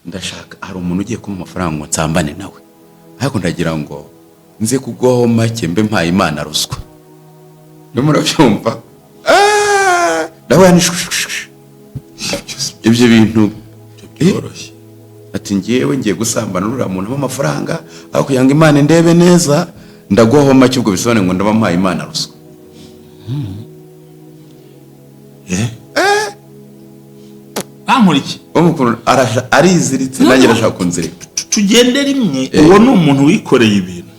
ndashaka hari umuntu ugiye kumpa amafaranga ngo nsambane nawe, ariko ndagira ngo nze kugwaho make mbe mpaye Imana ruswa. Niyo murabyumva ndawe ibyo bintu byoroshye. Ati ngiyewe ngiye gusambana n'uriya muntu w'amafaranga, aho kugira ngo Imana ndebe neza ndagwaho make, ubwo bisobanura ngo ndaba mpaye Imana ruswa. Ankuriki Umukuru ariziritse nanjye ndashaka kunzirika. Tugende rimwe, uwo ni umuntu wikoreye ibintu.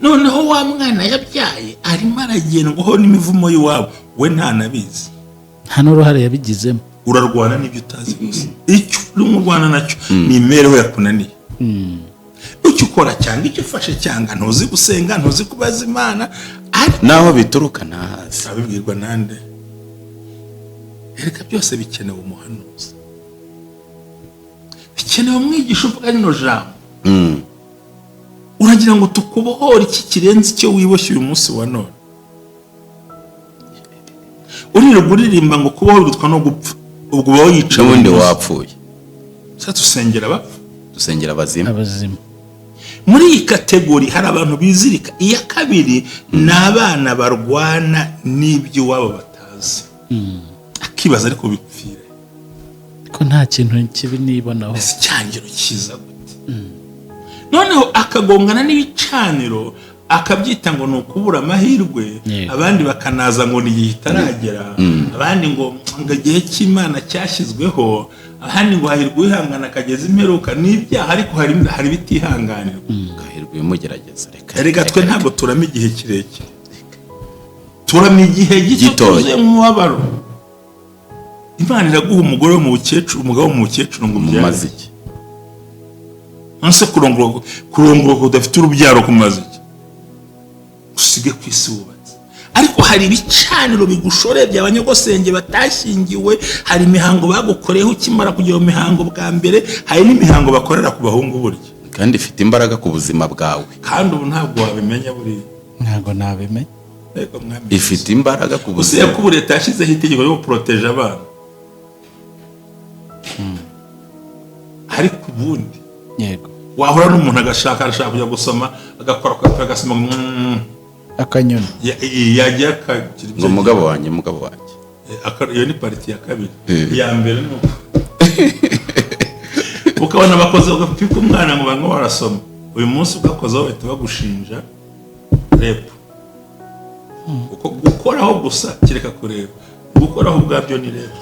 Noneho wa mwana yabyaye arimo aragendwaho n'imivumo y'iwabo, we ntanabizi, nta n'uruhare yabigizemo. Urarwana n'ibyo utazi gusa. Icyo urimo urwana nacyo ni imibereho yakunaniye. Icyo ukora cyangwa icyo ufashe cyangwa ntuzi gusenga, ntuzi kubaza Imana, naho bituruka ntazi. Abibwirwa nande? Ereka byose bikenewe umuhanuzi, bikenewe umwigisha uvuga rino jambo. Uragira ngo tukubohore iki kirenze icyo wiboshye uyu munsi wa none. Uririmba ngo kubaho birutwa no gupfa, ubwo baho yica n'ubundi wapfuye. Sa tusengera bapfa, dusengera abazima. Muri iyi kategori hari abantu bizirika. Iya kabiri ni abana barwana n'ibyo wabo batazi, akibaza ariko bipfira ko nta kintu kibi nibonaho. Ese cyangiro kiza gute? Noneho akagongana n'ibicaniro akabyita ngo nukubura amahirwe, abandi bakanaza ngo nigihe itaragera, abandi ngo igihe cy'Imana cyashyizweho, ahandi ngo hahirwe ihangana kageze imperuka. N'ibyaha ariko hari bitihanganirwa, kahirwe mugerageza. Reka twe ntabwo turama igihe kirekire, turama igihe gito tuzuye mu mubabaro. Imana iraguha umugore wo mu bukecuru, umugabo wo mu bukecuru ngo mumaze iki? Anse kurongora udafite urubyaro kumaze iki? Usige ku isi wubatse. Ariko hari ibicaniro bigushorebye, abanyogosenge batashyingiwe, hari imihango bagukoreyeho ukimara kugira imihango bwa mbere, hari n'imihango bakorera ku bahungu burya, kandi ifite imbaraga ku buzima bwawe. Kandi ubu ntabwo wabimenya buri. Ntabwo nabimenya. Ifite imbaraga ku buzima. Usiye ko leta yashyizeho itegeko ryo proteger abana. Ariko ubundi yego wahura n'umuntu arashaka kujya gusoma, agakora agasoma akanyoni yagiye ngo mugabo wanjye iyo ni pariti ya kabiri. Iya mbere no ukabona abakoze ugapika umwana ngo bango barasoma, uyu munsi ugakozaho bahita bagushinja rep. Uko gukoraho gusa kireka kureba, gukoraho ubwabyo ni rep.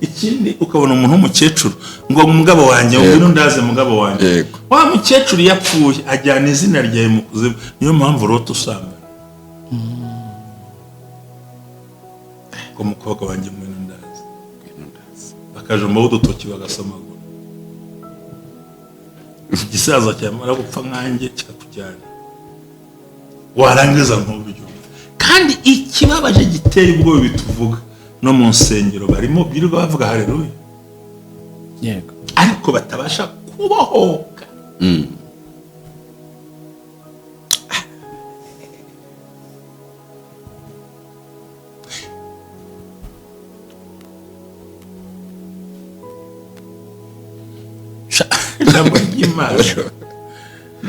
Ikindi ukabona umuntu w'umukecuru ngo umugabo wanjye ngwino ndaze mugabo wanjye, wa mukecuru yapfuye ajyana izina ryawe mu kuzimu. Niyo mpamvu roto usanga ngo mukobwa wanjye ngwino ndaze, bakajomba udutoki bagasomagura. Igisaza cyamara gupfa nkanjye cyakujyana, warangiza nk'uburyo. Kandi ikibabaje giteye ubwoba bituvuga no mu nsengero barimo birirwa bavuga haleluya, yego, ariko batabasha kubohoka. Jambo ry'Imana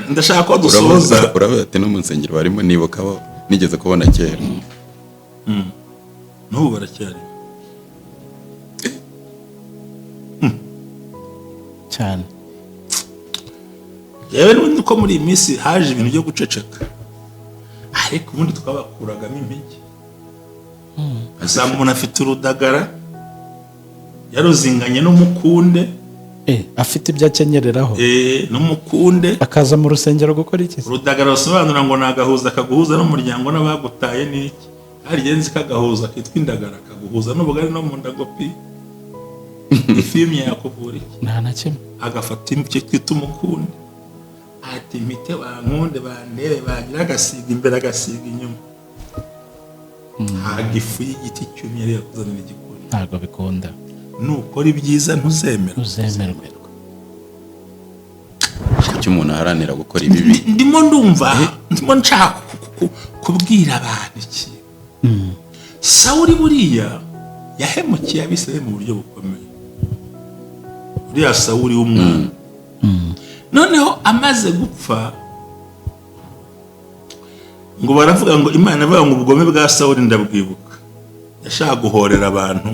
ndashaka ko dusoza. Uravuga ati no mu nsengero barimo nibukaho nigeze kubona kera. N'ubu baracyari cyane. Yewe n'undi ko muri iyi minsi haje ibintu byo guceceka, ariko ubundi twabakuragamo impigi. Asanga umuntu afite urudagara yaruzinganye n'umukunde, afite ibyo akenyereraho, n'umukunde akaza mu rusengero gukora iki? Urudagara rusobanura ngo nagahuza kaguhuza n'umuryango n'abagutaye n'iki. Hari genzi kagahuza kitwa indagara, kaguhuza n'ubugari no mu ndagopi. Ifimye yakuvura iki? Nta na kimwe. Agafata imike twita umukunde, ati mite bankunde bandebe, bagira agasiga imbere agasiga inyuma. Hagifu y'igiti cyumye rero kuzanira igikoni. Ntabwo bikunda. Nukora ibyiza ntuzemerwa. Kuki umuntu aharanira gukora ibibi? Ndimo ndumva, ndimo nshaka kubwira abantu iki. Sawuli buriya yahemukiye Abisirayeli mu buryo bukomeye. uriya Sawuli w'umwana. Noneho amaze gupfa ngo baravuga ngo Imana ivuga ngo ubugome bwa Sawuli ndabwibuka, yashaka guhorera abantu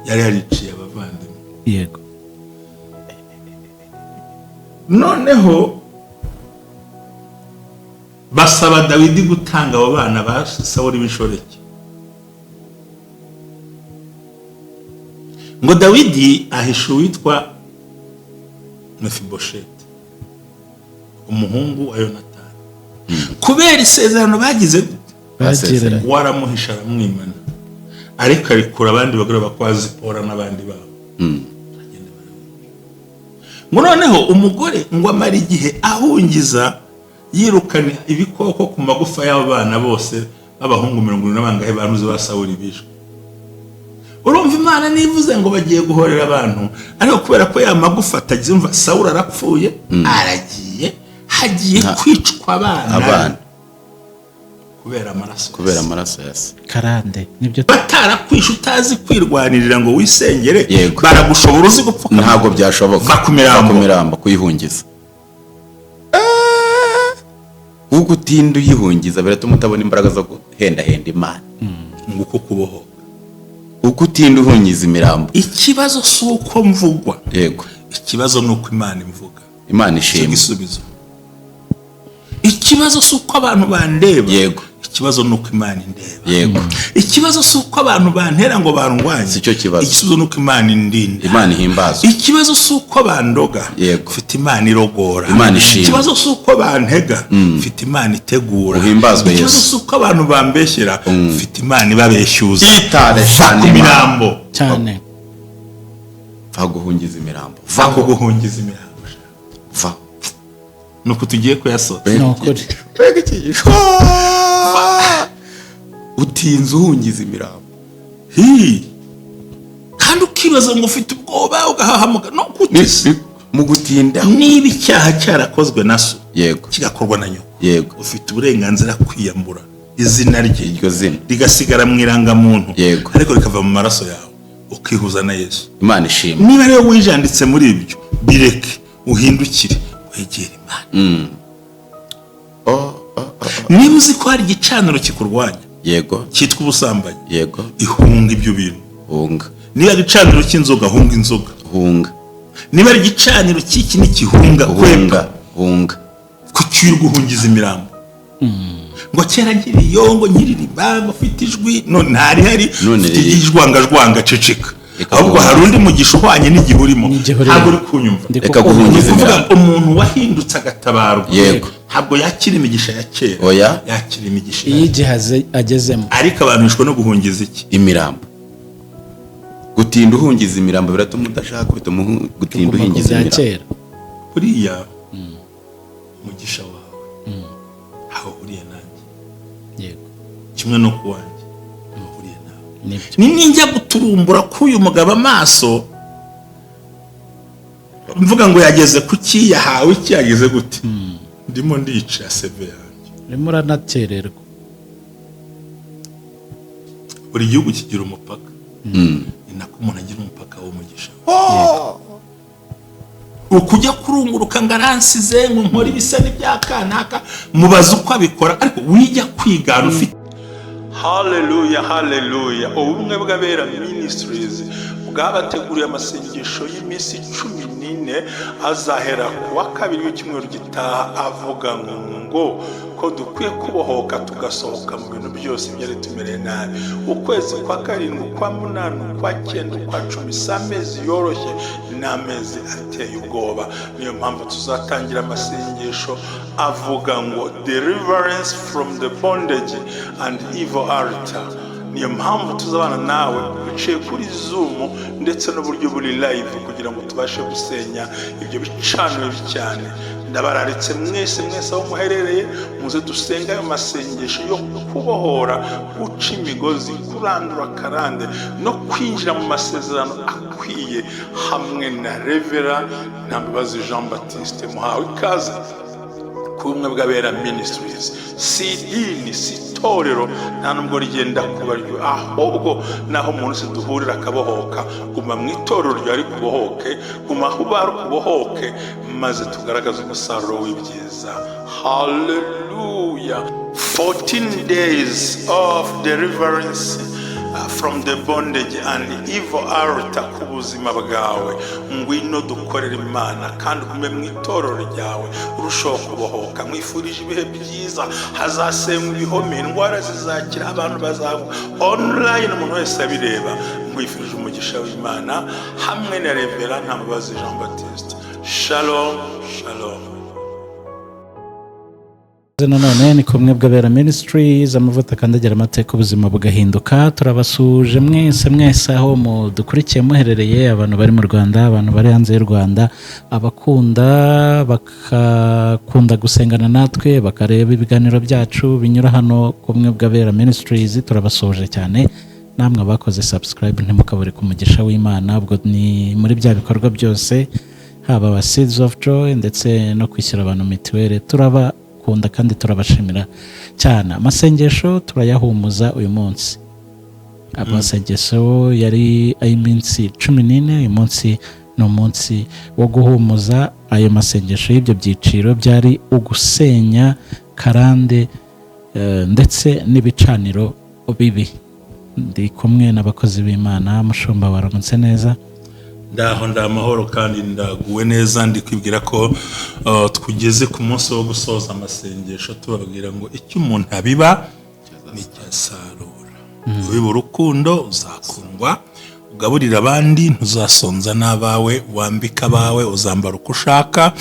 yari yariciye abavandimwe. Yego. Noneho basaba Dawidi gutanga abo bana ba Sawuli b'inshoreke. Ngo Dawidi ahisha uwitwa Mefibosheti, umuhungu wa Yonatani, kubera isezerano bagize Bagiranye. waramuhisha aramwimana, ariko arikura abandi bagore bakwazi Zipora n'abandi babo. Ngo noneho umugore ngo amara igihe ahungiza yirukana ibikoko ku magufa y'abana bose b'abahungu 70 n'abangahe banuze ba Sawuli bishwe. Urumva Imana nivuze ngo bagiye guhorera abantu, ariko kubera ko ya magufa atagizumva Sawuli arapfuye, aragiye hagiye kwicwa abana kubera amaraso yase. Karande nibyo batarakwisha utazi kwirwanirira ngo wisengere, Yego. baragushobora uzi gupfuka. Ntabwo byashoboka Bakumiramba. kuyihungiza. Ubwo utinda uyihungiza biratuma utabona imbaraga zo guhenda Imana. Nguko kuboho. Uko utinda uhungiza imirambo. Ikibazo si uko mvugwa, Yego. ikibazo ni uko Imana imvuga. Imana ishimwe. Igisubizo. Ikibazo si uko abantu bandeba. Yego. Ikibazo ni uko Imana indeba. Yego. Ikibazo si uko abantu bantera ngo barwanye. Si cyo kibazo. Igisubizo ni uko Imana indinda. Imana ihimbazwe. Ikibazo si uko bandoga. Yego. Mfite Imana irogora. Imana ishimwe. Ikibazo si uko bantega. Mfite Imana itegura. Uhimbazwe Yesu. Ikibazo si uko abantu bambeshyera. Mfite Imana ibabeshyuza. Itare shani imirambo cyane. Va guhungiza imirambo. Va guhungiza imirambo. Va. Nuko tugiye kuyasota. Nokuri. Utinze uhungiza imirambo. Kandi ukibaza ngo ufite ubwoba ugahahamuka no kutisi. Mu gutinda Niba icyaha cyarakozwe na so, Yego. kigakorwa na nyoko, Yego. ufite uburenganzira kwiyambura izina rye, Iryo zina rigasigara mu irangamuntu, Yego. ariko rikava mu maraso yawe ukihuza na Yesu. Imana ishimwe. Niba rero wijanditse muri ibyo, bireke uhindukire wegere Imana. Niba uzi ko hari igicaniro kikurwanya, Yego. cyitwa ubusambanyi, Yego. ihunga ibyo bintu. Hunga. Niba ari igicaniro cy'inzoga, hunga inzoga. Hunga. Niba ari igicaniro cy'iki n'ikihunga, Hunga. Hunga. kucyiri guhungiza imirambo. Ngo kera nkiriyo ngo nkiririmba ngo ufite ijwi, none ntari hari, None ufite riri. ijwanga ceceka. Reka Ahubwo guhungiza. hari undi mugisha uhwanye n'igihe urimo, N'igihe urimo. ntabwo uri kunyumva. Reka guhungiza Kuvuga imirambo. umuntu wahindutse agatabarwa, Yego. ntabwo yakira imigisha ya kera, Oya. yakira imigisha Iyo igihe agezemo. ariko abantu bishwe no guhungiza iki? Imirambo. Gutinda uhungiza imirambo biratuma udashaka, bituma gutinda uhingiza bya imirambo. kera. Buriya umugisha wawe aho uhuriye nanjye, Yego. kimwe no kuwanjye aho uhuriye nawe. Nibyo. Ninjya guturumbura k'uyu mugabo amaso, mvuga ngo yageze ku ki, yahawe iki, yageze gute, ndimo ndica seve yanjye. Urimo uranakererwa. Buri gihugu kigira umupaka, ni nako umuntu agira umupaka w'umugisha. Ukujya kurunguruka ngo aransize ngo nkora ibisa n'ibya kanaka, mubaza uko abikora, ariko wijya kwigana ufite. Haleluya, haleluya. Ubumwe bw'Abera Ministries bwabateguriye amasengesho y'iminsi 14 azahera ku wa kabiri w'icyumweru gitaha, avuga ngo ko dukwiye kubohoka tugasohoka mu bintu byose byari tumereye nabi. Ukwezi kwa karindwi, kwa munani, kwa cyenda, kwa cumi si amezi yoroshye, ni amezi ateye ubwoba. Niyo mpamvu tuzatangira amasengesho avuga ngo deliverance from the bondage and evil altar. Niyo mpamvu tuzabana nawe biciye kuri Zoom ndetse n'uburyo buri live kugira ngo tubashe gusenya ibyo bicaniro cyane. Ndabararitse mwese aho muherereye, muze dusenga ayo masengesho yo kubohora, guca imigozi, kurandura karande no kwinjira mu masezerano akwiye, hamwe na Revera Ntambabazi Jean Baptiste. Muhawe ikaze kumwe bw'abera ministries si idini si itorero nta nubwo rigenda kuba ryo ahubwo naho umuntu se duhurira akabohoka guma mu itorero ryari kubohoke guma aho bari kubohoke maze tugaragaza umusaruro w'ibyiza. Hallelujah. 14 days of deliverance from the bondage and evil altar ku buzima bwawe. Ngwino dukorera Imana kandi ugume mu itorero ryawe urushaho kubohoka. Mwifurije ibihe byiza, hazasenywa ibihome, indwara zizakira, abantu bazagwa online, umuntu wese abireba. Mwifurije umugisha w'Imana hamwe na Reverend Ntambabazi Jean Baptiste. Shalom, shalom. Nanone ni kumwe bw'abera ministries amavuta kandagira amateka ubuzima bugahinduka. Turabasuje mwese aho dukurikiye muherereye, abantu bari mu Rwanda, abantu bari hanze y'u Rwanda, abakunda bakakunda gusengana natwe bakareba ibiganiro byacu binyura hano kumwe bw'abera ministries. Turabasuje cyane namwe abakoze subscribe, ntimukabure ku mugisha w'Imana. Ubwo ni muri bya bikorwa byose, haba aba Seeds of Joy ndetse no kwishyura abantu mituweli. Turabakunda kandi turabashimira cyane. Amasengesho turayahumuza uyu munsi. Amasengesho yari ay'iminsi 14. Uyu munsi ni umunsi wo guhumuza. Ayo masengesho y'ibyo byiciro byari ugusenya karande ndetse n'ibicaniro bibi. Ndi kumwe n'abakozi b'Imana. Mushumba waramutse neza? Ndaho ndamahoro kandi ndaguwe neza. Ndi kwibwira ko twugeze ku munsi wo gusoza amasengesho, tubabwira ngo icyo umuntu abiba ni cyo asarura. Ubiba urukundo uzakundwa, ugaburira abandi ntuzasonza n'abawe, wambika abawe uzambara uko ushaka,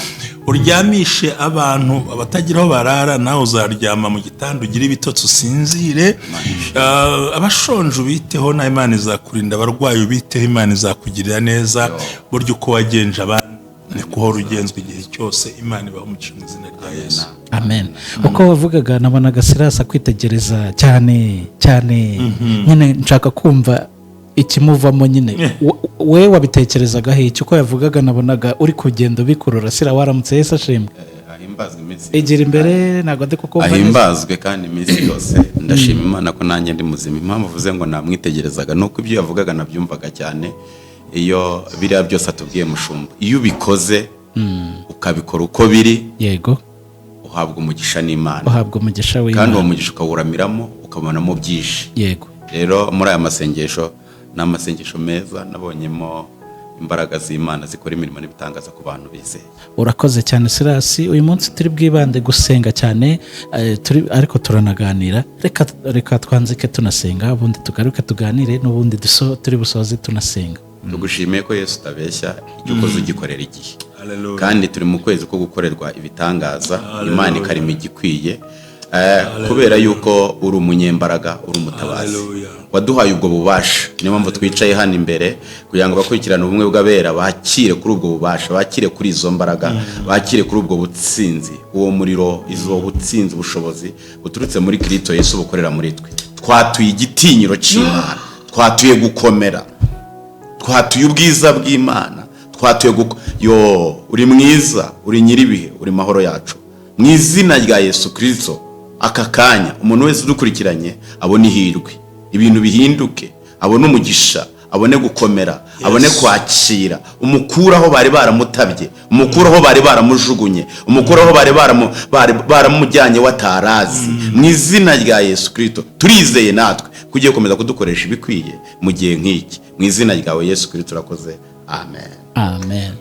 uryamishe abantu abatagira aho barara, nawe uzaryama mu gitanda ugire ibitotsi usinzire. Abashonje ubiteho, na Imana izakurinda. Abarwayi ubiteho, Imana izakugirira neza. Buryo uko wagenje abandi ni kuhora ugenzwe igihe cyose. Imana ibaho umugisha mu izina rya Yesu. Amen. Uko wavugaga nabonaga Sirasa kwitegereza cyane nyine nshaka kumva ikimuvamo nyine. We wabitekerezaga iki? Uko yavugaga nabonaga uri kugenda bikurura. Sira waramutse Yesu ashimwe. Ahimbazwe iminsi. Igira imbere ntago ndi kuko ahimbazwe kandi iminsi yose. Ndashima Imana ko nanjye ndi muzima. Impamvu uvuze ngo namwitegerezaga nuko ibyo yavugaga nabyumvaga cyane. Iyo biriya byose atubwiye mushumba, iyo ubikoze ukabikora uko biri, yego, uhabwa umugisha n'Imana. Uhabwa umugisha w'Imana kandi uwo mugisha ukawuramiramo ukabonamo byinshi. Yego. Rero muri aya masengesho ni amasengesho meza, nabonyemo imbaraga z'Imana zikora imirimo n'ibitangaza ku bantu bizeye. Urakoze cyane Sirasi. Uyu munsi turi bwibande gusenga cyane, ariko turanaganira. Reka twanzike tunasenga, ubundi tugaruke tuganire, n'ubundi turi busoze tunasenga. Tugushimiye ko Yesu utabeshya, icyo ukoze ugikorera igihe. Kandi turi mu kwezi ko gukorerwa ibitangaza. Imana ikarima igikwiye, kubera yuko uri umunyembaraga, uri umutabazi. Waduhaye ubwo bubasha, niyo mpamvu twicaye hano imbere kugira ngo bakurikirane ubumwe bw'abera, bakire kuri ubwo bubasha, bakire kuri izo mbaraga, bakire kuri ubwo butsinzi, uwo muriro, izo butsinzi, ubushobozi buturutse muri Kristo Yesu bukorera muri twe. Twatuye igitinyiro cy'Imana, twatuye gukomera, twatuye ubwiza bw'Imana, twatuye uri mwiza, uri nyiribihe, uri mahoro yacu. Mu izina rya Yesu Kristo, aka kanya umuntu wese udukurikiranye abone ihirwe, ibintu bihinduke, abone umugisha, abone gukomera, abone kwakira. Umukuraho bari baramutabye, umukuraho bari baramujugunye, umukuraho bari baramujyanye watarazi. Mu izina rya Yesu Kristo turizeye natwe kugiye gukomeza kudukoresha ibikwiye mu gihe nk'iki. Mu izina ryawe Yesu Kristo turakoze. Amen. Amen.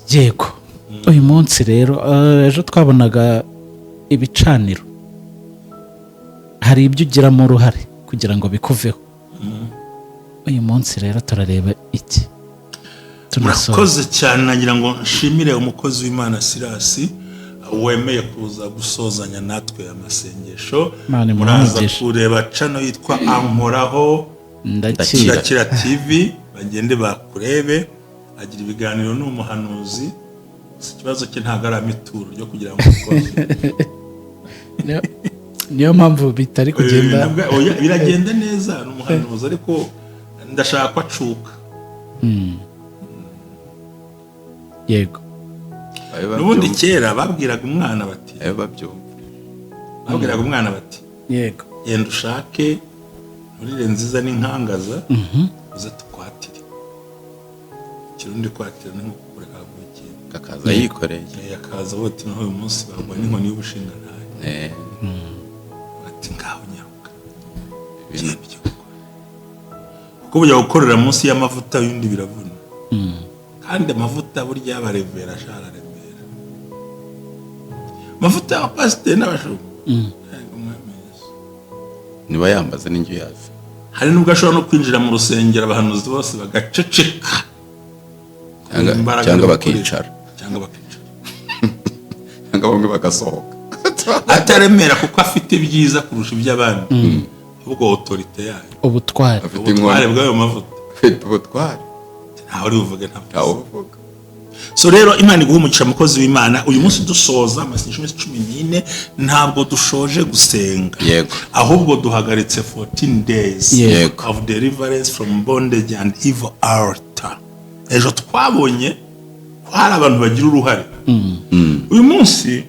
Yego. Uyu munsi rero ejo twabonaga ibicaniro, hari ibyo ugiramo uruhare kugira ngo bikuveho. Uyu munsi rero turareba iki? Murakoze cyane. Nagira ngo nshimire umukozi w'Imana Sirasi wemeye kuza gusozanya natwe amasengesho. Muraza kureba channel yitwa Ankoraho Ndakira TV, bagende bakurebe. Agira ibiganiro n'umuhanuzi. Ikibazo cye ntago ari amituro ryo kugira ngo niyo mpamvu bitari kugenda. Biragenda neza n'umuhanuzi, ariko ndashaka ko acuka. Yego. n'ubundi kera babwiraga umwana bati babwiraga umwana bati yego genda ushake nturire nziza n'inkangaza uze tukwatire. Kirundi kwatira ni nko kureka gukinga kakaza yikoreye akaza bote naho uyu munsi bagwa n'inkoni y'ubushinga ntaye bati ngaho nyaruka ibintu byo kuko bujya gukorera munsi y'amavuta y'undi biravuna kandi amavuta burya y'abarevera ashararevera amavuta y'abapasiteri n'abashumba niba yambaza n'injyo yazo hari nubwo ashobora no kwinjira mu rusengero abahanuzi bose bagaceceka cyangwa bakicara cyangwa bamwe bagasohoka ataremera kuko afite byiza kurusha iby'abandi ahubwo autorite yayo ubutware bw'ayo mavuta afite ubutware ntawe uri buvuge ntawe uvuga. So rero Imana iguha umugisha mukozi w'Imana. Uyu munsi dusoza amasengesho 14 ntabwo dushoje gusenga, ahubwo duhagaritse 14 days of deliverance from bondage and evil altar. Ejo twabonye ko hari abantu bagira uruhare. Uyu munsi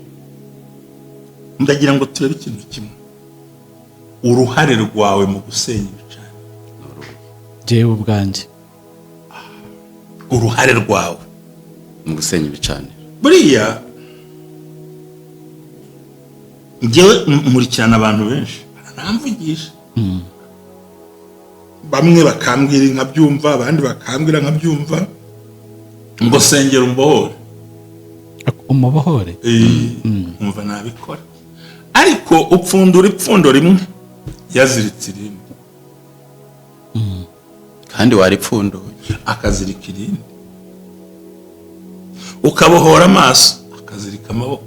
ndagira ngo turebe ikintu kimwe, uruhare rwawe mu gusenya ibicaniro. Jewe ubwanjye uruhare rwawe mu gusenya ibicaniro. Buriya njyewe nkurikirana abantu benshi baramvugisha, bamwe bakambwira nkabyumva, abandi bakambwira nkabyumva, ngo sengera umbohore. Umubohore umva nabikora, ariko upfundura ipfundo rimwe yaziritse irindi, kandi waripfunduye akazirika irindi, ukabohora amaso akazirika amaboko,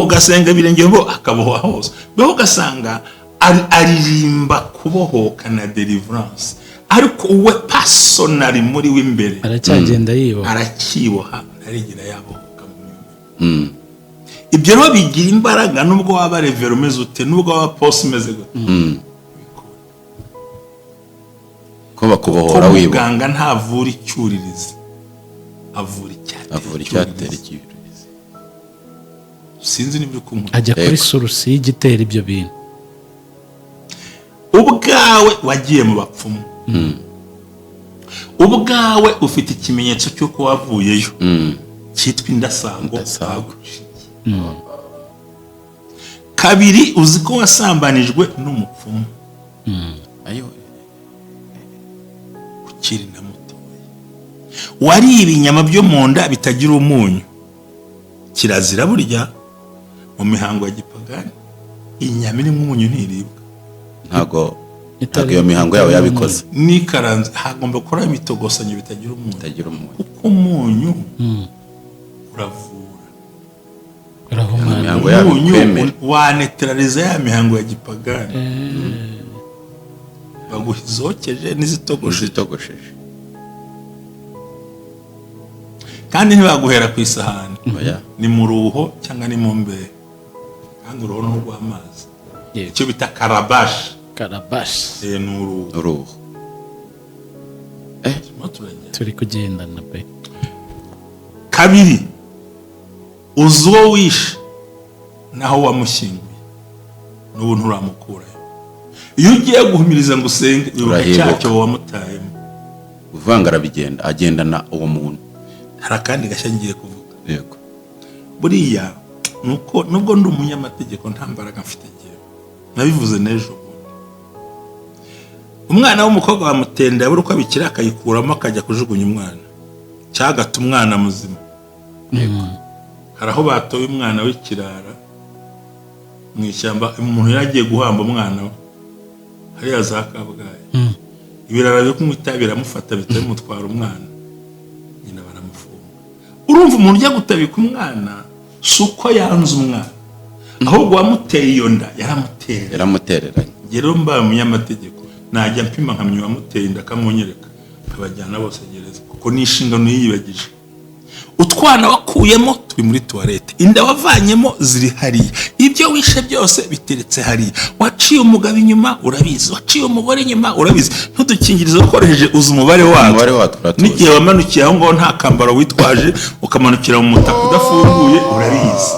ugasenga ibirenge ngo akabohora hose. Beho ugasanga aririmba kubohoka na deliverance, ariko uwe personally muri w'imbere aracyagenda yiboha, arakiboha narigira yabohoka mu myumvire. Ibyo rero bigira imbaraga nubwo waba revero umeze ute, nubwo waba post umeze gute, ko bakubohora wibo. Muganga ntavura icyuririzi, avura icyatera icyuririzi. Sinzi nibyo kumva ajya kuri source y'igitera ibyo bintu. Ubwawe wagiye mu bapfumu, ubwawe ufite ikimenyetso cy'uko wavuyeyo cyitwa indasango. Kabiri, uzi ko wasambanijwe n'umupfumu ukiri na mutoya, wariye inyama byo mu nda bitagira umunyu. Kirazira burya mu mihango ya gipagani, inyama irimo umunyu ntiribwa. Ntago iyo mihango yawe yabikoze. Nikaranze hagomba gukora imitogosanyo bitagira umunyu, kuko umunyu uravura. Umunyu wanetraliza ya mihango ya gipagani. Baguha izokeje n'izitogosheje, kandi ntibaguhera ku isahani, ni mu ruho cyangwa ni mu mbehe, kandi uruho ni urw'amazi, icyo bita karabashi. Ni uruhu. Turi kugendana pe. Kabiri, uzi uwo wishe naho wamushyinguye n'ubu nturamukurayo. Iyo ugiye guhumiriza ngo usenge, wibuka cyacyo wamutayemo. Uvanga arabigenda agendana uwo muntu. Hari akandi gashya ngiye kuvuga. Yego. Buriya nuko nubwo ndi umunyamategeko nta mbaraga mfite ngiye. Nabivuze n'ejo. Umwana w'umukobwa bamutenda yabura uko abikira akayikuramo akajya kujugunya umwana, cyagata umwana muzima. Hari aho batoye umwana w'ikirara mu ishyamba, umuntu yagiye guhamba umwana we hariya za Kabgayi. Ibirara byo kumwita biramufata bitaye mutwara umwana, nyina baramufunga. Urumva umuntu ujya gutabika umwana suko yanze umwana, ahubwo wamuteye iyo nda yaramutereranye. Rero mbaye umunyamategeko najya mpima nkamenya wamuteye inda akamunyereka, abajyana bose gereza, kuko ni inshingano yiyibagije. utwana wakuyemo turi muri tuwarete, inda wavanyemo ziri hariya, ibyo wishe byose biteretse hariya, waciye umugabo inyuma urabizi, waciye umugore inyuma urabizi, ntudukingirizo wakoresheje uzi umubare watwo, n'igihe wamanukiye aho ngaho nta kambaro witwaje ukamanukira mu mutaka udafunguye urabizi.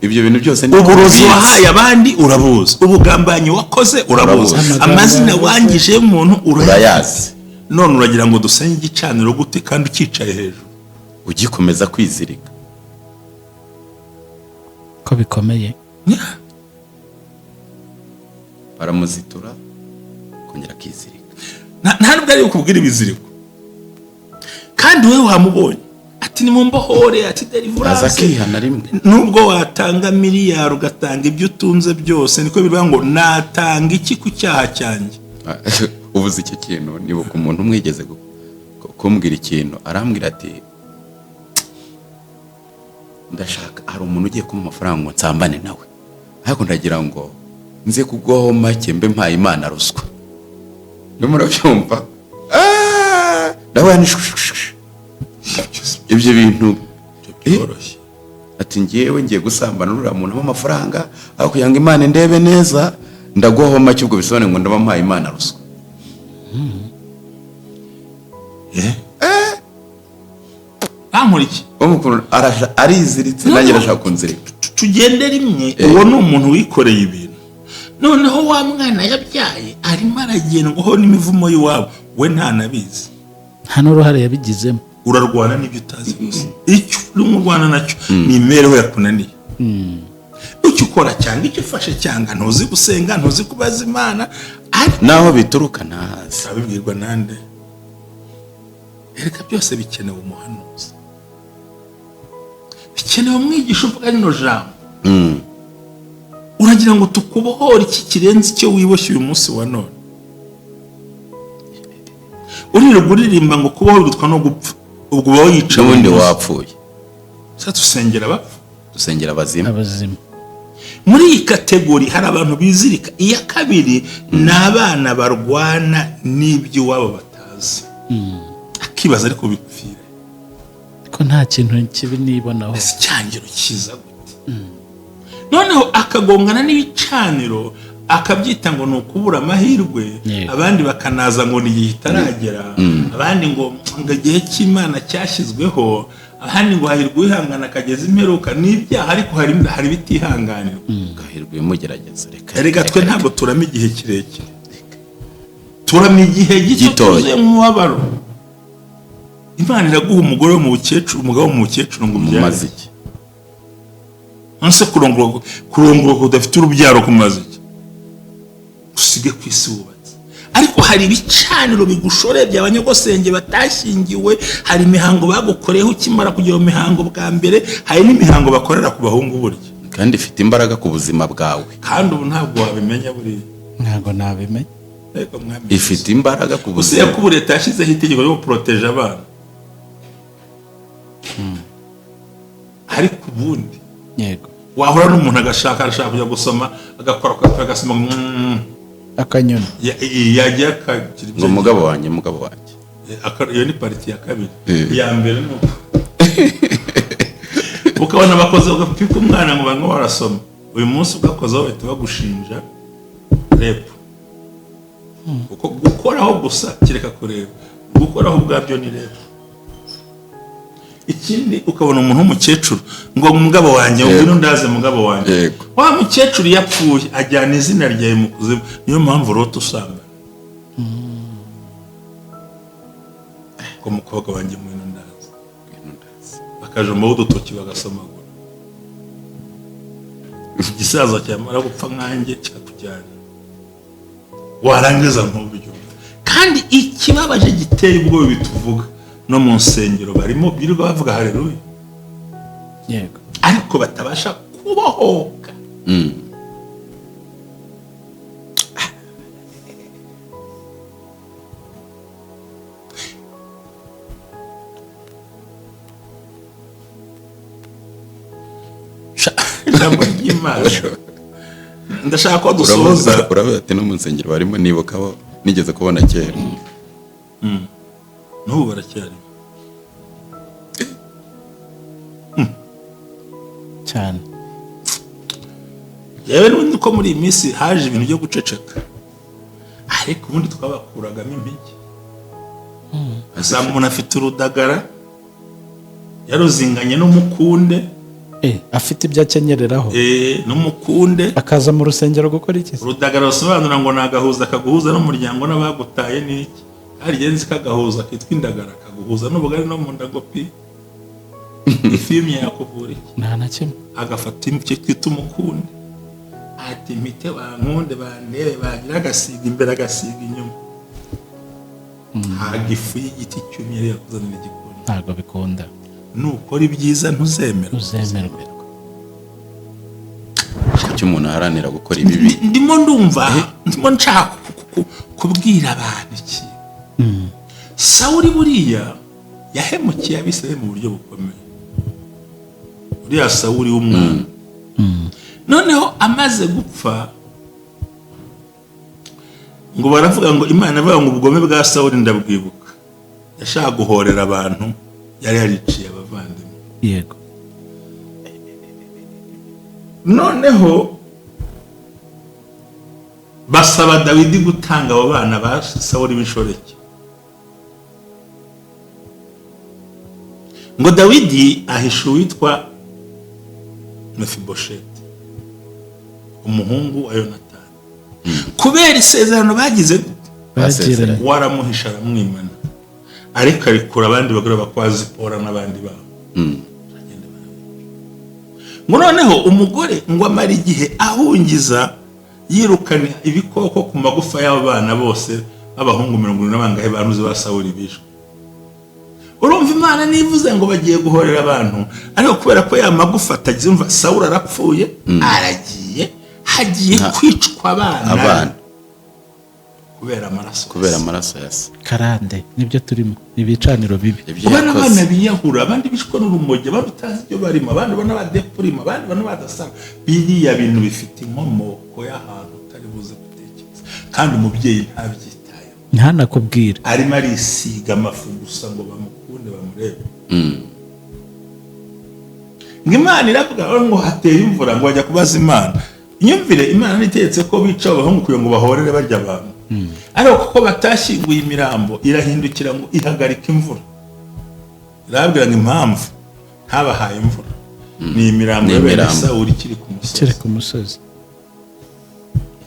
Ibyo bintu byose uburozi wahaye abandi urabuzi, ubugambanyi wakoze urabuzi, amazina wangije y'umuntu urayazi. None uragira ngo dusenye igicaniro gute kandi ukicaye hejuru ugikomeza kwizirika ko bikomeye? baramuzitura kongera kwizirika. Nta nubwo ari ukubwira ibiziriko, kandi wewe wamubonye ati ni mumbohore, ati deliverance, azakihana rimwe. Nubwo watanga miliyari ugatanga ibyo utunze byose, niko bivuga ngo natanga iki ku cyaha cyanjye. Ubuze icyo kintu nibuka umuntu umwigeze kumbwira ikintu, arambwira ati ndashaka, hari umuntu ugiye kumpa amafaranga ngo nsambane nawe, ariko ndagira ngo nze kugwaho make mbe mpaye Imana ruswa. Murabyumva? Ibyo bintu byoroshye. Ati ngiyewe ngiye gusambana n'uriya muntu w'amafaranga, aho kugira ngo Imana ndebe neza ndagwaho make, ubwo bisobanuye ngo ndaba mpaye Imana ruswa. Bamuriki umukuru ariziritse nanjye arashaka kunzirika. Tugende rimwe, uwo ni umuntu wikoreye ibintu, noneho wa mwana yabyaye arimo aragendwaho n'imivumo y'iwabo, we ntanabizi, nta n'uruhare yabigizemo. Urarwana n'ibyo utazi gusa, icyo urimo urwana nacyo ni imibereho yakunaniye. Icyo ukora cyangwa icyo ufashe cyangwa ntuzi gusenga, ntuzi kubaza Imana, naho bituruka ntazi. Abibwirwa nande? Erega byose bikenewe umuhanuzi, bikenewe umwigisha uvuga rino jambo. Uragira ngo tukubohore iki kirenze icyo wiboshye uyu munsi wa none? Uririmba ngo kubaho bitwa no gupfa, ubwo baho yica n'ubundi wapfuye. Sasa dusengera abapfu, dusengera abazima. Muri iyi kategori hari abantu bizirika. Iya kabiri ni abana barwana n'ibyo wabo batazi, akibaza ariko bipfira ko nta kintu kibi nibonaho, ese cyangiro kiza gute? Noneho akagongana n'ibicaniro akabyita ngo ni ukubura amahirwe, abandi bakanaza ngo ni igihe itaragera, abandi ngo igihe cy'Imana cyashyizweho, ahandi ngo hahirwe ihangana akageza imperuka. N'ibyaha ariko hari bitihanganirwa, gahirwe mugerageza. Reka twe ntabwo turama igihe kirekire, turama igihe gito tuzuye mu mubabaro. Imana iraguha umugore wo mu bukecuru, umugabo wo mu bukecuru ngo umaze iki? Nse kurongora udafite urubyaro kumaze iki? Usige ku isi wubatse. Ariko hari ibicaniro bigushoreye by'abanyagosenge batashyingiwe, hari imihango bagukoreyeho ukimara kugira imihango bwa mbere, hari n'imihango bakorera ku bahungu burya, kandi ifite imbaraga ku buzima bwawe, kandi ubu ntabwo wabimenya buriya. Ntabwo nabimenya. Ifite imbaraga ku buzima. Usiye ko leta yashyizeho itegeko ryo guproteje abana, ariko ubundi yego wahura n'umuntu agashaka kujya gusoma, agakora agasoma akanyoni, yagiye akagira ngo mugabo wanjye iyo ni pariti ya kabiri. Iya mbere nuko ukabona abakoze ugapika umwana ngo bamwe barasoma, uyu munsi ugakozaho bahita bagushinja repu. Kuko gukoraho gusa kireka kureba, gukoraho ubwabyo ni repu. Ikindi ukabona umuntu w'umukecuru ngo mugabo wanjye, ngwino ndaze mugabo wanjye, wa mukecuru yapfuye ajyana izina ryawe mu kuzimu, niyo mpamvu rota usambana. Ko mukobwa wanjye ngwino ndaze, bakajombaho udutoki bagasomagura, igisaza cyamara gupfa nkanjye kikakujyana, warangiza nk'uburyo. Kandi ikibabaje giteye ubwoba bituvuga no mu nsengero barimo birirwa bavuga haleluya, yego, ariko batabasha kubohoka. Ijambo ry'Imana ndashaka ko dusoza. Uravuga ati no mu nsengero barimo, nibukaho nigeze kubona kera, n'ubu baracyari cyane. yewe n'ubundi ko muri iyi minsi haje ibintu byo guceceka, ariko ubundi twabakuragamo impigi. asanga umuntu afite urudagara yaruzinganye n'umukunde, afite ibyo akenyereraho n'umukunde, akaza mu rusengero gukora iki? urudagara rusobanura ngo ni agahuza kaguhuza n'umuryango n'abagutaye n'iki, hari igenzi kagahuza kitwa indagara kaguhuza n'ubugari no mu ndagopi. ifimye yakuvura iki? nta na kimwe. agafata icyo twita umukunde, ati mpite bankunde bandebe, bagira agasiga imbere agasiga inyuma. ntabwo ifu y'igiti cyumye rero kuzanira igikoni, ntabwo bikunda. nukora ibyiza ntuzemerwa. kuki umuntu aharanira gukora ibibi? ndimo ndumva ndimo nshaka kubwira abantu iki. Sawuli buriya yahemukiye Abisirayeli mu buryo bukomeye, uriya Sawuli w'umwana. noneho amaze gupfa ngo baravuga ngo Imana avuga ngo ubugome bwa Sawuli ndabwibuka, yashaka guhorera abantu yari yariciye abavandimwe. Yego. noneho basaba Dawidi gutanga abo bana ba Sawuli b'inshoreke, ngo Dawidi ahisha uwitwa Mefibosheti, umuhungu wa Yonatani, kubera isezerano bagize waramuhisha aramwimana, ariko arikura abandi bagore bakwa Zipora n'abandi babo. ngo noneho umugore ngo amara igihe ahungiza yirukana ibikoko ku magufa y'abo bana bose b'abahungu 70 n'abangahe banuze ba Sawuli bishwe. urumva Imana nivuze ngo bagiye guhorera abantu, ariko kubera ko ya magufa atagize, umva Sawuli arapfuye, aragiye hagiye kwicwa abana kubera amaraso yase. karande nibyo turimo, ibicaniro bibi. abana biyahura, abandi bishwe n'urumogi, babitazi ibyo barimo, abandi bana badepurima, abandi bana badasanga. biriya bintu bifite inkomoko y'ahantu utari buze gutekereza, kandi umubyeyi ntabyitayeho, ntanakubwira, arimo arisiga amafu gusa ngo bamukunde bamurebe. ngo Imana iravuga ngo hateye imvura, ngo bajya kubaza Imana. inyumvire Imana nitetse ko bica abahungu kugira ngo bahorere barya abantu, ariko kuko batashyinguye imirambo irahindukira ngo ihagarika imvura. irababwira ngo impamvu ntabahaye imvura ni imirambo ya bene Sawuli kiri ku musozi.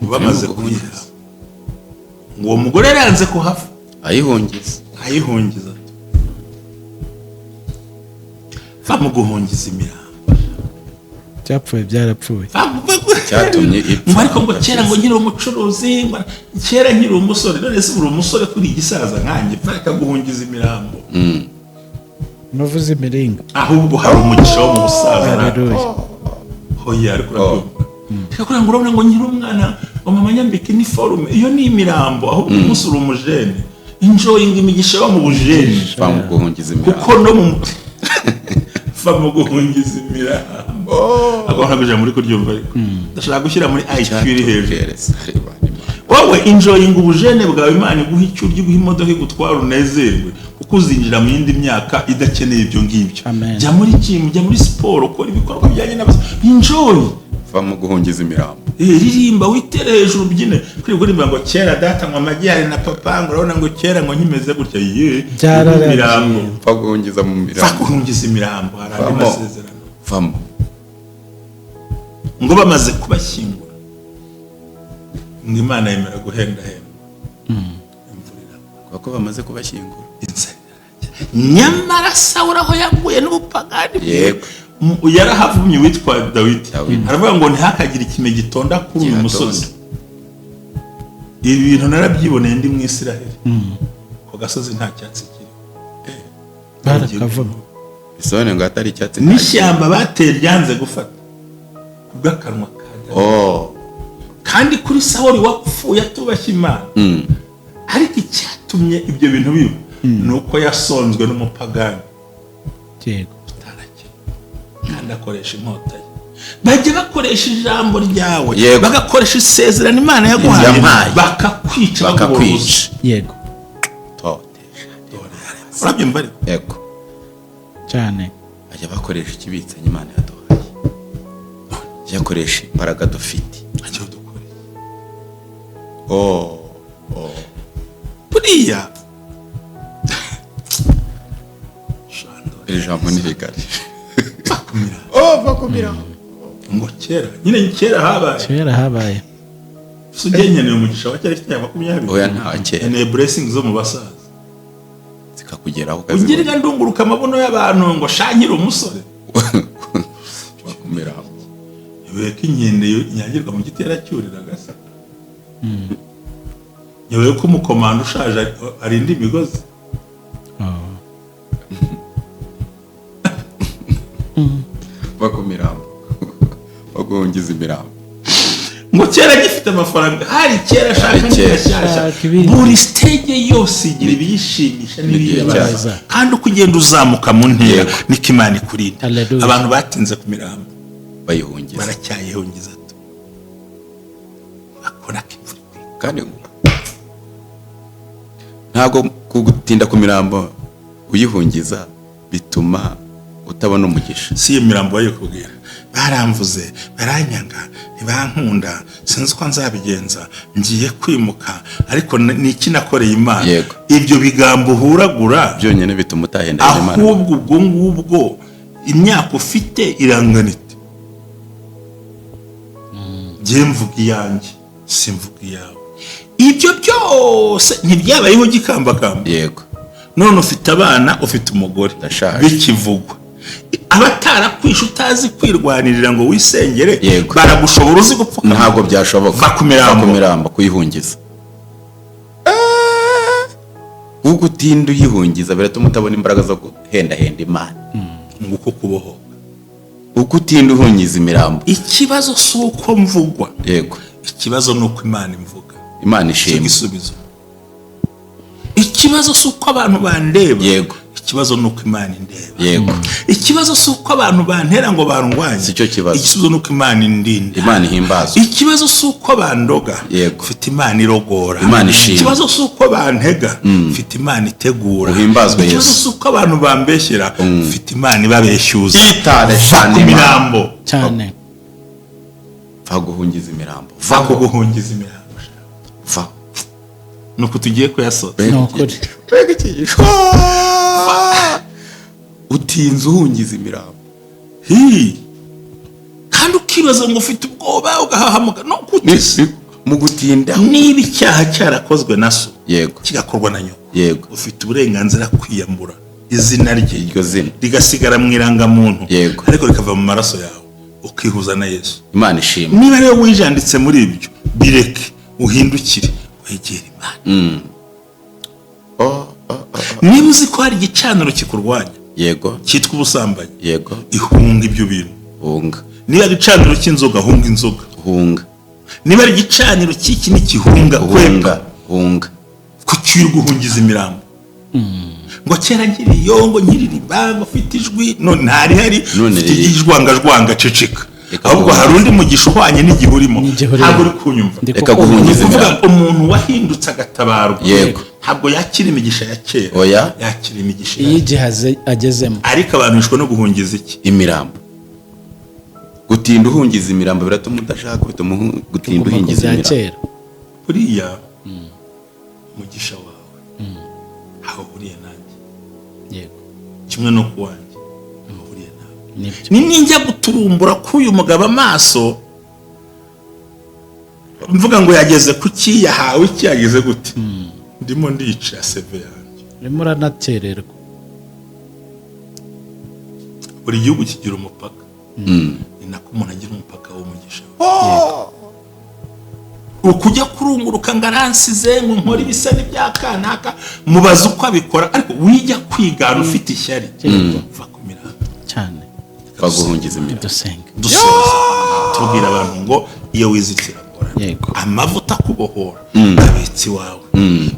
bamaze kuyiha, ngo uwo mugore yaranze kuhava, ayihungiza va mu guhungiza imirambo. cyapfuye byarapfuye, cyatumye ipfa. ariko ngo kera ngo nkiri umucuruzi, kera nkiri umusore, none se uri umusore kuri igisaza nkanjye pfa guhungiza imirambo. nuvuze imiringa, ahubwo hari umugisha wo mu busaza. haleluya. hoya ariko reka ngo urabona ngo nkiri umwana ngo mama nyambike iniforume, iyo ni imirambo, ahubwo umunsi uri umujene, enjoying imigisha yo mu bujene, va mu guhungiza imirambo, kuko no mu va mu guhungiza imirambo. agomba kuja muri kuryumva, ariko ndashaka gushyira muri IQ iri hejuru. wowe enjoying ubujene bwawe, Imana iguha icyo urya, iguha imodoka igutwara unezerwe, kuko uzinjira mu yindi myaka idakeneye ibyo ngibyo. jya muri gym, jya muri siporo, ukora ibikorwa bijyanye enjoy. va mu guhungiza imirambo, ririmba, witere hejuru, ubyine. kuri gurimba ngo kera data ngo amajyari na papa, ngo urabona ngo kera ngo nkimeze gutya, imirambo, va guhungiza mu mirambo, va guhungiza imirambo. hari andi masezerano vamo. ngo bamaze kubashyingura, ngo Imana yemera guhendahenda imvura iragwa, kuko bamaze kubashyingura. nyamara Sawuli aho yaguye n'ubupagani, yego, yarahavumye witwa Dawidi, aravuga ngo ntihakagire ikime gitonda kuri uyu musozi. ibi bintu narabyiboneye ndi mu Isiraheli, ku gasozi nta cyatsi kiri, barakavuma, bisobanuye ngo atari icyatsi, n'ishyamba bateye ryanze gufata kubw'akanwa ka Dawidi. kandi kuri Sawuli wapfuye atubashye Imana. ariko icyatumye ibyo bintu biba ni uko yasonzwe n'umupagani, yego, kandi akoresha inkota ye. bajya bakoresha ijambo ryawe, bagakoresha isezerano Imana yaguhaye, bakakwica. yego, urabyumva? yego cyane. bajya bakoresha ikibitsanyo Imana yaduhaye. tujya koresha imbaraga dufite. ntacyo dukore buriya iri jambo ni rigari. bakumira ngo kera habaye sugenye umugisha wa cyari ifite 20. Oya nta kera. Ne blessings zo mu basaza zikakugeraho kazi. ungirira ndunguruka amabuno y'abantu ngo shankira umusore. Bakumira. Yeweka inkende inyagirwa mu giti yaracyuriraga se. Yeweka umukomando ushaje arinda imigozi. Bakumira. Bagungiza imirambo. Ngo kera gifite amafaranga hari kera shaka n'cyashya. Buri stage yose igira ibiyishimisha n'ibibaza. Kandi uko ugenda uzamuka mu ntera niko Imana ikurinda. Abantu batinze ku mirambo bayihungiza. Baracyayihungiza tu. Akora kipfu. Kandi ntago kugutinda ku mirambo uyihungiza bituma utabona umugisha. Si imirambo bayikubwira. Baramvuze, baranyanga, ntibankunda, sinzi ko nzabigenza, ngiye kwimuka, ariko niki nakoreye Imana. Ibyo bigambo uhuragura byonyine bituma utahenda Imana. Ahubwo ubwo ngubwo imyaka ufite iranganite. Ngiye mvuga iyanjye, simvuga iyawe. Ibyo byose ntibyabayeho gikambakamba. Yego. None ufite abana, ufite umugore bikivugwa. Abatarakwishya utazi kwirwanirira ngo wisengere baragushobora uzi gupfuka. Ntabwo byashoboka. Bakumiramba kuyihungiza. Ugutinda uyihungiza biratuma utabona imbaraga zo guhenda Imana. Nguko kubohoka. Ugutinda uhungiza imirambo. Ikibazo si uko mvugwa. Yego. Ikibazo ni uko Imana imvuga. Imana ishimwe. Igisubizo. Ikibazo si uko abantu bandeba. Yego. Ikibazo nuko Imana indeba. Yego. Ikibazo si uko abantu bantera ngo barungwanye. Sicyo kibazo. Ikibazo nuko Imana indinda. Imana ihimbazwa. Ikibazo si uko bandoga. Yego. Ufite Imana irogora. Imana ishimwe. Ikibazo si uko bantega. Ufite Imana itegura. Uhimbazwe Yesu. Ikibazo si uko abantu bambeshyera. Ufite Imana ibabeshyuza. Itare shani imirambo cyane. Va guhungiza imirambo. Va guhungiza imirambo. Va. Nuko tugiye kuyasoza. Nokuri. Utinze uhungiza imirambo. Kandi ukibaza ngo ufite ubwoba ugahahamuka no kutisi mu gutinda. Niba icyaha cyarakozwe na so. Yego. Kigakorwa na nyoko. Yego. Ufite uburenganzira kwiyambura izina rye. Iryo zina rigasigara mu irangamuntu. Yego. Ariko rikava mu maraso yawe ukihuza na Yesu. Imana ishimwe. Niba rero wijanditse muri ibyo bireke uhindukire wegera Imana. Niba uzi ko hari igicaniro kikurwanya. Yego. Cyitwa ubusambanyi. Yego. Ihunga ibyo bintu. Hunga. Niba ari igicaniro cy'inzoga hunga inzoga. Hunga. Niba ari igicaniro cy'iki n'ikihunga hunga. Kucyiri guhungiza imirambo. Ngo kera nkiriyo ngo nkiririmba ngo ufite ijwi none ntari hari ufite ijwanga ceceka. Ahubwo hari undi mugisha uhwanye n'igihurimo. Ntabwo uri kunyumva. Reka guhungiza imirambo. Umuntu wahindutse agatabarwa. Yego. Ntabwo yakira imigisha ya kera. Oya. Yakira imigisha igihe agezemo. Ariko abantu bishwe no guhungiza iki? Imirambo. Gutinda uhungiza imirambo biratuma udashaka bituma gutinda uhingiza imirambo. Buriya umugisha wawe aho buriya nanjye. Yego. Kimwe no kuwanjye aho buriya nawe. Ninjya guturumbura k'uyu mugabo amaso mvuga ngo yageze ku kiyahawe iki yageze gute? Ndimo ndica seve yanjye. Urimo uranatererwa. Buri gihugu kigira umupaka. Ni nako umuntu agira umupaka w'umugisha. Ukujya kurunguruka ngaransize ngo nkora ibisa n'ibyakanaka mubaza uko abikora ariko wijya kwigana ufite ishyari. Va kumira cyane. Baguhungiza imirambo. Dusoza. Tubwira abantu ngo iyo wizitira Yego. Amavuta kubohora abitsi wawe.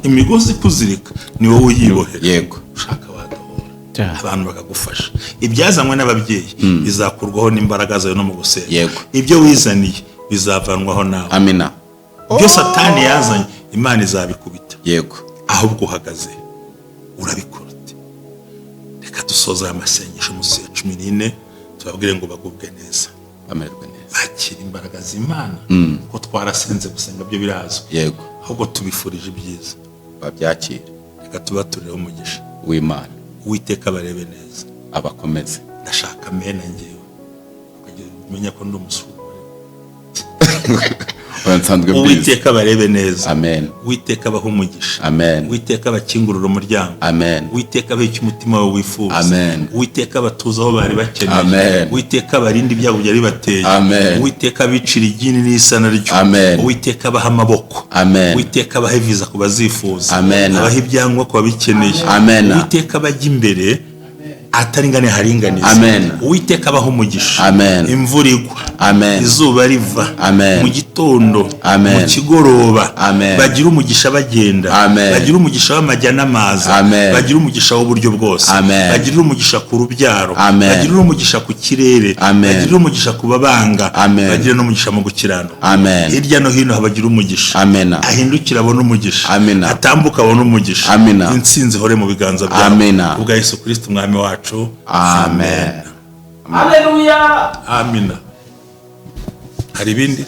Imigozi kuzirika ni wowe uyibohera. Yego. Ushaka wadohora. Abantu bakagufasha. Ibyazanywe n'ababyeyi bizakurwaho n'imbaraga zawe no mu gusenga. Yego. Ibyo wizaniye bizavanwaho nawe. Amina. Byo Satani yazanye Imana izabikubita. Yego. Ahubwo uhagaze urabikora ute? Reka dusoza amasengesho musi ya 14 tubabwire ngo bagubwe neza. bamererwe neza, bakira imbaraga z'Imana. Ko twarasenze gusenga byo birazwi, yego, ahubwo tubifurije ibyiza, babyakire. reka tubaturire umugisha w'Imana, Uwiteka barebe neza, abakomeze. ndashaka mena ngewe ukagira umenya ko ndi umusuma. nsanzwe mbizi. Uwiteka barebe neza, Amen. Uwiteka abaha umugisha, Amen. Uwiteka abakingurira umuryango, Amen. Uwiteka abaha icyo umutima wawe wifuza, Amen. Uwiteka abatuza aho bari bakeneye, Amen. Uwiteka abarinda ibyago byari bateye, Amen. Uwiteka abicira igini n'isana ryo, Amen. Uwiteka abaha amaboko, Amen. Uwiteka abaha viza ku bazifuza, Amen. abaha ibyangombwa ku babikeneye, Amen. Uwiteka abajya imbere ataringane haringaniza, Amen. Uwiteka abaha umugisha, Amen. imvura igwa, Amen. izuba riva, Amen. mu gitondo, Amen. mu kigoroba, Amen. bagira umugisha bagenda, Amen. bagira umugisha w'amajya n'amaza, Amen. bagira umugisha w'uburyo bwose, Amen. bagira umugisha ku rubyaro, Amen. bagira umugisha ku kirere, Amen. bagira umugisha ku babanga, Amen. bagira n'umugisha mu gukiranuka. Amen. Hirya no hino habagira umugisha, Amen. ahindukira abone umugisha, Amen. atambuka abone umugisha, Amen. intsinzi ihore mu biganza byawe, Amen. ubwa Yesu Kristo umwami wacu. Amen. Haleluya. Amina. Hari ibindi?